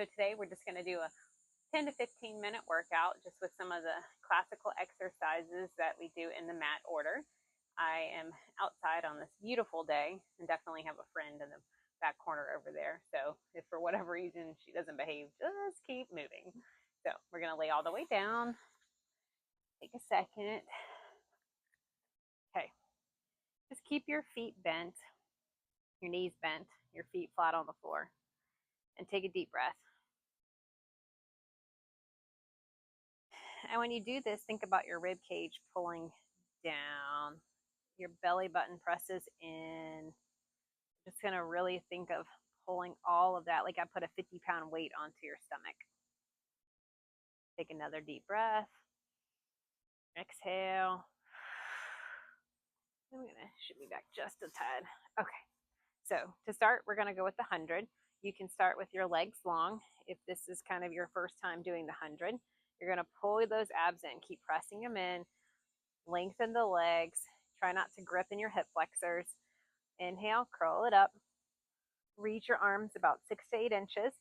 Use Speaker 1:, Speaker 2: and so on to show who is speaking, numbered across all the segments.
Speaker 1: So today we're just going to do a 10 to 15 minute workout just with some of the classical exercises that we do in the mat order. I am outside on this beautiful day and definitely have a friend in the back corner over there. So if for whatever reason she doesn't behave, just keep moving. So we're going to lay all the way down. Take a second. Okay. Just keep your feet bent, your knees bent, your feet flat on the floor, and take a deep breath. And when you do this, think about your rib cage pulling down, your belly button presses in. Just going to really think of pulling all of that, like I put a 50-pound weight onto your stomach. Take another deep breath. Exhale. I'm going to shoot me back just a tad. Okay. So to start, we're going to go with the 100. You can start with your legs long. If this is kind of your first time doing the 100, you're going to pull those abs in. Keep pressing them in. Lengthen the legs. Try not to grip in your hip flexors. Inhale, curl it up. Reach your arms about 6 to 8 inches.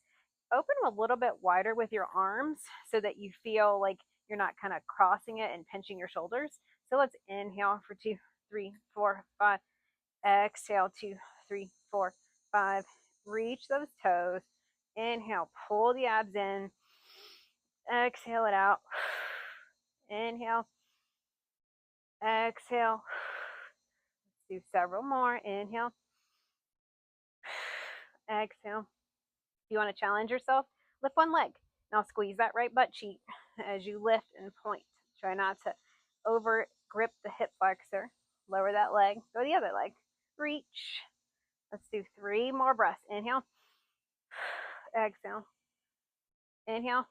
Speaker 1: Open them a little bit wider with your arms so that you feel like you're not kind of crossing it and pinching your shoulders. So let's inhale for 2, 3, 4, 5. Exhale, 2, 3, 4, 5. Reach those toes. Inhale, pull the abs in. Exhale it out. Inhale. Exhale. Let's do several more. Inhale. Exhale. If you want to challenge yourself, lift one leg. Now squeeze that right butt cheek as you lift and point. Try not to over grip the hip flexor. Lower that leg. Go the other leg. Reach. Let's do 3 more breaths. Inhale. Exhale. Inhale.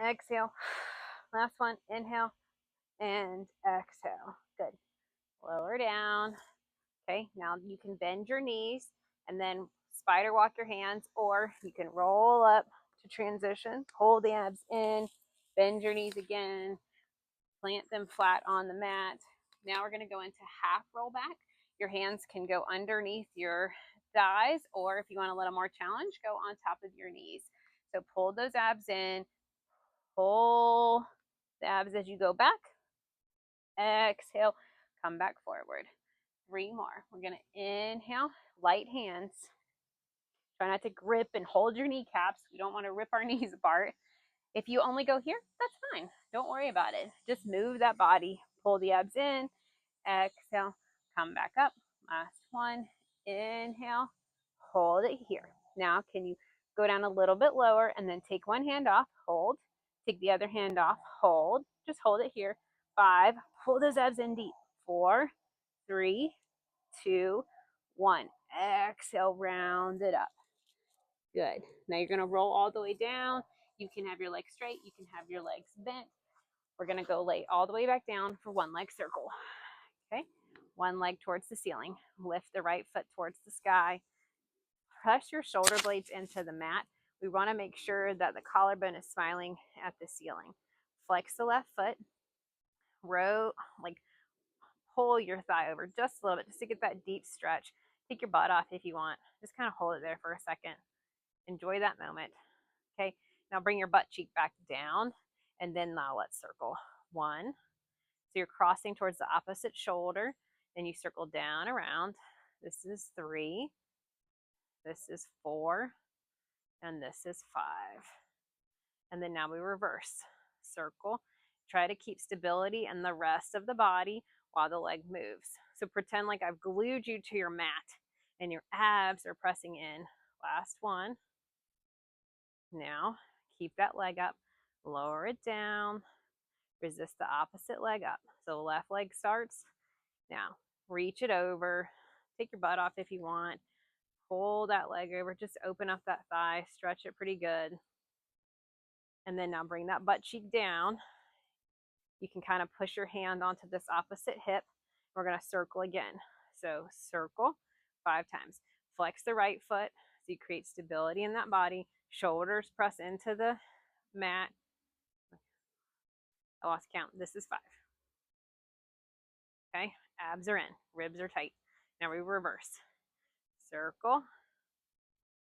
Speaker 1: Exhale. Last one. Inhale and exhale. Good. Lower down. Okay, now you can bend your knees and then spider walk your hands, or you can roll up to transition. Hold the abs in. Bend your knees again. Plant them flat on the mat. Now we're going to go into half roll back. Your hands can go underneath your thighs, or if you want a little more challenge, go on top of your knees. So pull those abs in. Pull the abs as you go back. Exhale. Come back forward. 3 more. We're going to inhale. Light hands. Try not to grip and hold your kneecaps. We don't want to rip our knees apart. If you only go here, that's fine. Don't worry about it. Just move that body. Pull the abs in. Exhale. Come back up. Last one. Inhale. Hold it here. Now, can you go down a little bit lower and then take one hand off. Hold. Take the other hand off. Hold. Just hold it here. 5. Pull those abs in deep. 4, 3, 2, 1. Exhale. Round it up. Good. Now you're going to roll all the way down. You can have your legs straight. You can have your legs bent. We're going to go lay all the way back down for one leg circle. Okay. One leg towards the ceiling. Lift the right foot towards the sky. Press your shoulder blades into the mat. We want to make sure that the collarbone is smiling at the ceiling. Flex the left foot. Row, like pull your thigh over just a little bit just to get that deep stretch. Take your butt off if you want. Just kind of hold it there for a second. Enjoy that moment. Okay, now bring your butt cheek back down, and then now let's circle. 1. So you're crossing towards the opposite shoulder, then you circle down around. This is 3. This is 4. And this is 5. And then now we reverse. Circle. Try to keep stability in the rest of the body while the leg moves. So pretend like I've glued you to your mat and your abs are pressing in. Last one. Now, keep that leg up. Lower it down. Resist the opposite leg up. So left leg starts. Now, reach it over. Take your butt off if you want. Pull that leg over. Just open up that thigh. Stretch it pretty good. And then now bring that butt cheek down. You can kind of push your hand onto this opposite hip. We're going to circle again. So circle 5 times. Flex the right foot so you create stability in that body. Shoulders press into the mat. I lost count. This is 5. Okay, abs are in. Ribs are tight. Now we reverse. Circle.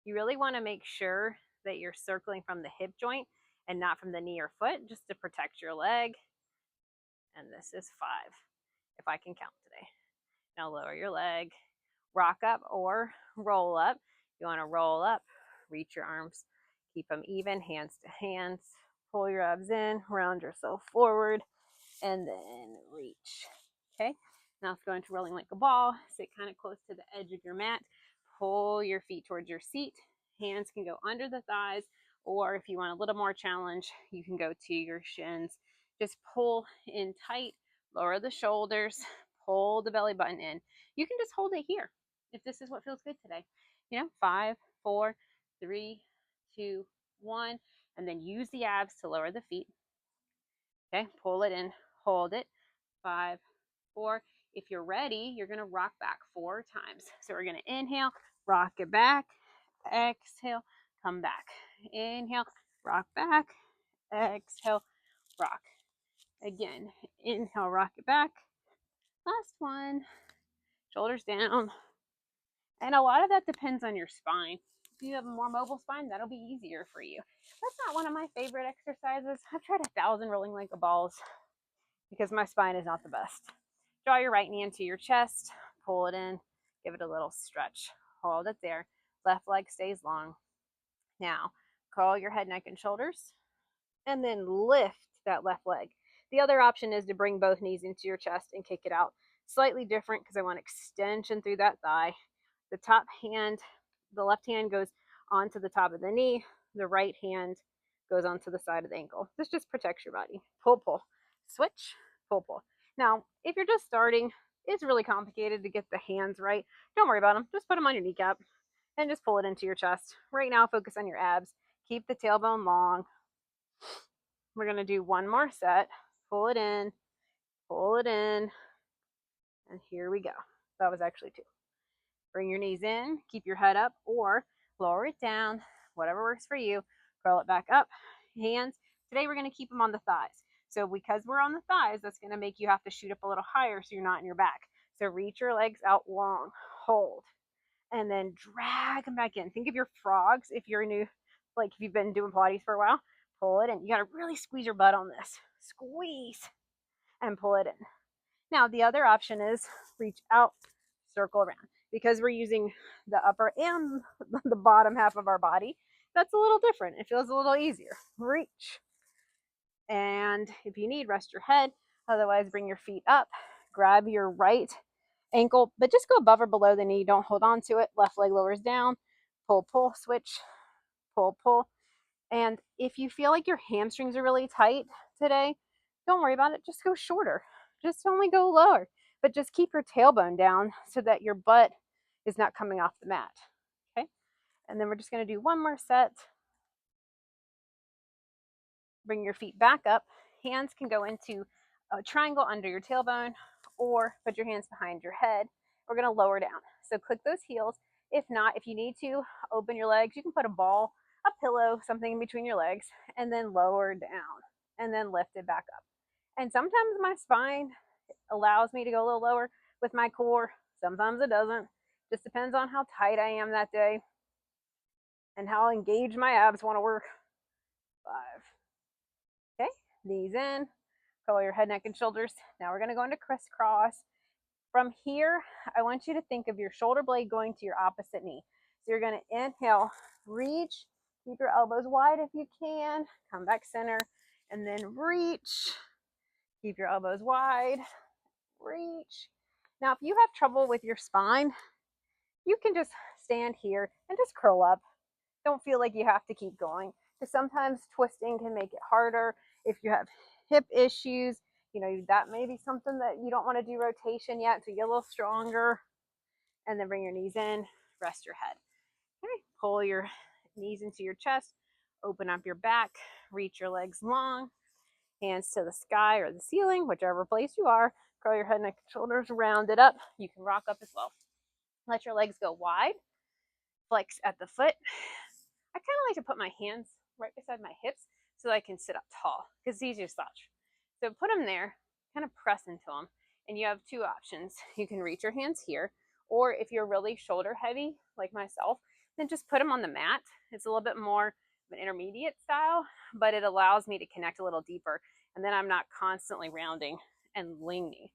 Speaker 1: You really want to make sure that you're circling from the hip joint and not from the knee or foot, just to protect your leg. And this is 5, if I can count today. Now lower your leg, rock up or roll up. You want to roll up, reach your arms, keep them even, hands to hands, pull your abs in, round yourself forward, and then reach. Okay, now let's go into rolling like a ball. Sit kind of close to the edge of your mat. Pull your feet towards your seat. Hands can go under the thighs, or if you want a little more challenge, you can go to your shins. Just pull in tight, lower the shoulders, pull the belly button in. You can just hold it here if this is what feels good today. 5, 4, 3, 2, 1, and then use the abs to lower the feet. Okay, pull it in, hold it. 5, 4. If you're ready, you're going to rock back 4 times. So we're going to inhale, rock it back, exhale, come back. Inhale, rock back, exhale, rock. Again, inhale, rock it back. Last one, shoulders down. And a lot of that depends on your spine. If you have a more mobile spine, that'll be easier for you. That's not one of my favorite exercises. I've tried 1,000 rolling like a balls because my spine is not the best. Draw your right knee into your chest, pull it in, give it a little stretch. Hold it there. Left leg stays long. Now, curl your head, neck, and shoulders, and then lift that left leg. The other option is to bring both knees into your chest and kick it out. Slightly different because I want extension through that thigh. The top hand, the left hand goes onto the top of the knee. The right hand goes onto the side of the ankle. This just protects your body. Pull, pull, switch, pull, pull. Now, if you're just starting, it's really complicated to get the hands right. Don't worry about them. Just put them on your kneecap and just pull it into your chest. Right now, focus on your abs. Keep the tailbone long. We're going to do one more set. Pull it in, and here we go. That was actually 2. Bring your knees in, keep your head up, or lower it down, whatever works for you. Curl it back up. Hands. Today we're going to keep them on the thighs. So because we're on the thighs, that's going to make you have to shoot up a little higher so you're not in your back. So reach your legs out long, hold, and then drag them back in. Think of your frogs if you're new, like if you've been doing Pilates for a while. Pull it in. You got to really squeeze your butt on this. Squeeze and pull it in. Now the other option is reach out, circle around. Because we're using the upper and the bottom half of our body, that's a little different. It feels a little easier. Reach. And if you need, rest your head. Otherwise, bring your feet up. Grab your right ankle, but just go above or below the knee. Don't hold on to it. Left leg lowers down. Pull, pull, switch. Pull, pull. And if you feel like your hamstrings are really tight today, don't worry about it. Just go shorter. Just only go lower. But just keep your tailbone down so that your butt is not coming off the mat. Okay? And then we're just going to do one more set. Bring your feet back up. Hands can go into a triangle under your tailbone, or put your hands behind your head. We're going to lower down. So click those heels. If not, if you need to, open your legs. You can put a ball, a pillow, something in between your legs, and then lower down, and then lift it back up. And sometimes my spine allows me to go a little lower with my core. Sometimes it doesn't. Just depends on how tight I am that day and how engaged my abs want to work. 5. Okay, knees in, curl your head, neck, and shoulders. Now we're going to go into crisscross. From here, I want you to think of your shoulder blade going to your opposite knee. So you're going to inhale, reach, keep your elbows wide if you can, come back center, and then reach, keep your elbows wide, reach. Now, if you have trouble with your spine, you can just stand here and just curl up. Don't feel like you have to keep going, because sometimes twisting can make it harder. If you have hip issues, that may be something that you don't want to do rotation yet to get a little stronger. And then bring your knees in, rest your head. Okay, pull your knees into your chest, open up your back, reach your legs long, hands to the sky or the ceiling, whichever place you are. Curl your head, neck, shoulders, round it up. You can rock up as well. Let your legs go wide, flex at the foot. I kind of like to put my hands right beside my hips so I can sit up tall because it's easier to slouch. So put them there, kind of press into them, and you have 2 options. You can reach your hands here, or if you're really shoulder heavy like myself, then just put them on the mat. It's a little bit more an intermediate style, but it allows me to connect a little deeper, and then I'm not constantly rounding and leaning.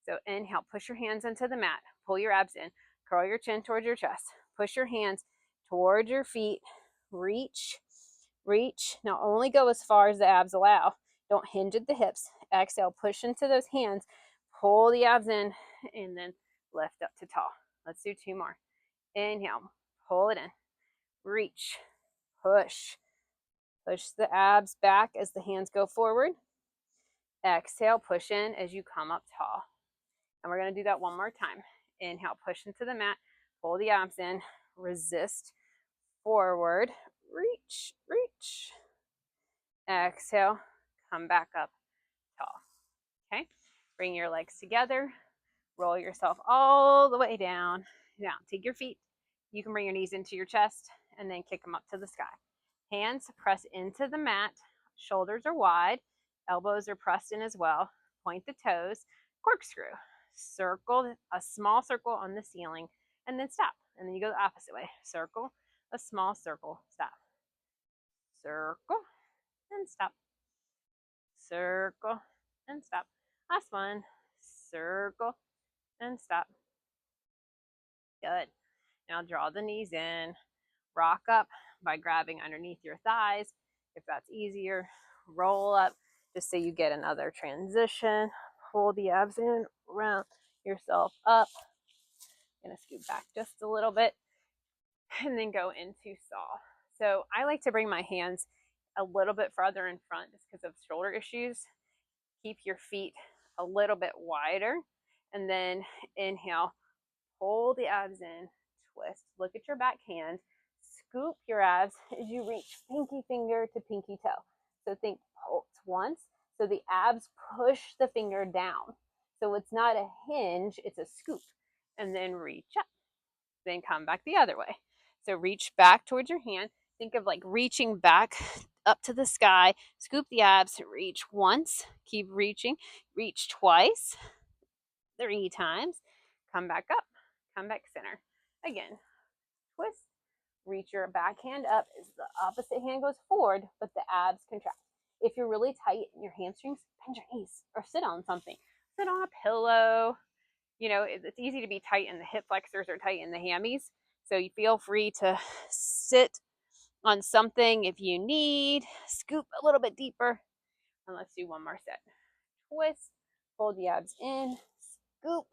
Speaker 1: So inhale, push your hands into the mat, pull your abs in, curl your chin towards your chest, push your hands towards your feet, reach, reach. Now only go as far as the abs allow. Don't hinge at the hips. Exhale, push into those hands, pull the abs in, and then lift up to tall. Let's do 2 more. Inhale, pull it in, reach, push. Push the abs back as the hands go forward. Exhale, push in as you come up tall. And we're going to do that 1 more time. Inhale, push into the mat, pull the abs in, resist, forward, reach, reach. Exhale, come back up tall. Okay, bring your legs together, roll yourself all the way down. Now, take your feet. You can bring your knees into your chest and then kick them up to the sky. Hands press into the mat, shoulders are wide, elbows are pressed in as well. Point the toes, corkscrew. Circle a small circle on the ceiling and then stop. And then you go the opposite way. Circle, a small circle, stop. Circle and stop. Circle and stop. Last one. Circle and stop. Good. Now draw the knees in. Rock up by grabbing underneath your thighs if that's easier. Roll up just so you get another transition. Pull the abs in, round yourself up. Gonna scoot back just a little bit and then go into saw. So I like to bring my hands a little bit farther in front just because of shoulder issues. Keep your feet a little bit wider and then inhale, pull the abs in, twist, look at your back hand, scoop your abs as you reach pinky finger to pinky toe. So think pulse once. So the abs push the finger down. So it's not a hinge, it's a scoop. And then reach up. Then come back the other way. So reach back towards your hand. Think of like reaching back up to the sky. Scoop the abs, reach once. Keep reaching. Reach twice. 3 times. Come back up. Come back center. Again, twist. Reach your back hand up as the opposite hand goes forward, but the abs contract. If you're really tight in your hamstrings, bend your knees or sit on something. Sit on a pillow. You know, it's easy to be tight in the hip flexors or tight in the hammies. So you feel free to sit on something if you need. Scoop a little bit deeper. And let's do 1 more set. Twist, hold the abs in, scoop,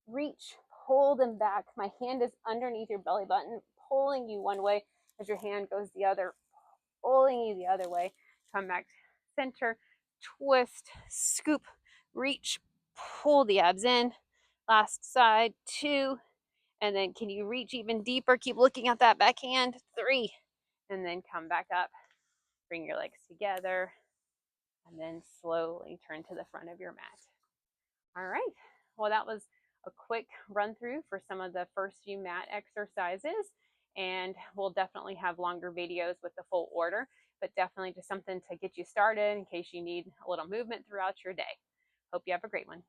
Speaker 1: reach, pull them back. My hand is underneath your belly button, pulling you one way as your hand goes the other, pulling you the other way. Come back center, twist, scoop, reach, pull the abs in. Last side, 2. And then can you reach even deeper? Keep looking at that back hand, 3. And then come back up. Bring your legs together. And then slowly turn to the front of your mat. All right. Well, that was a quick run through for some of the first few mat exercises. And we'll definitely have longer videos with the full order, but definitely just something to get you started in case you need a little movement throughout your day. Hope you have a great one.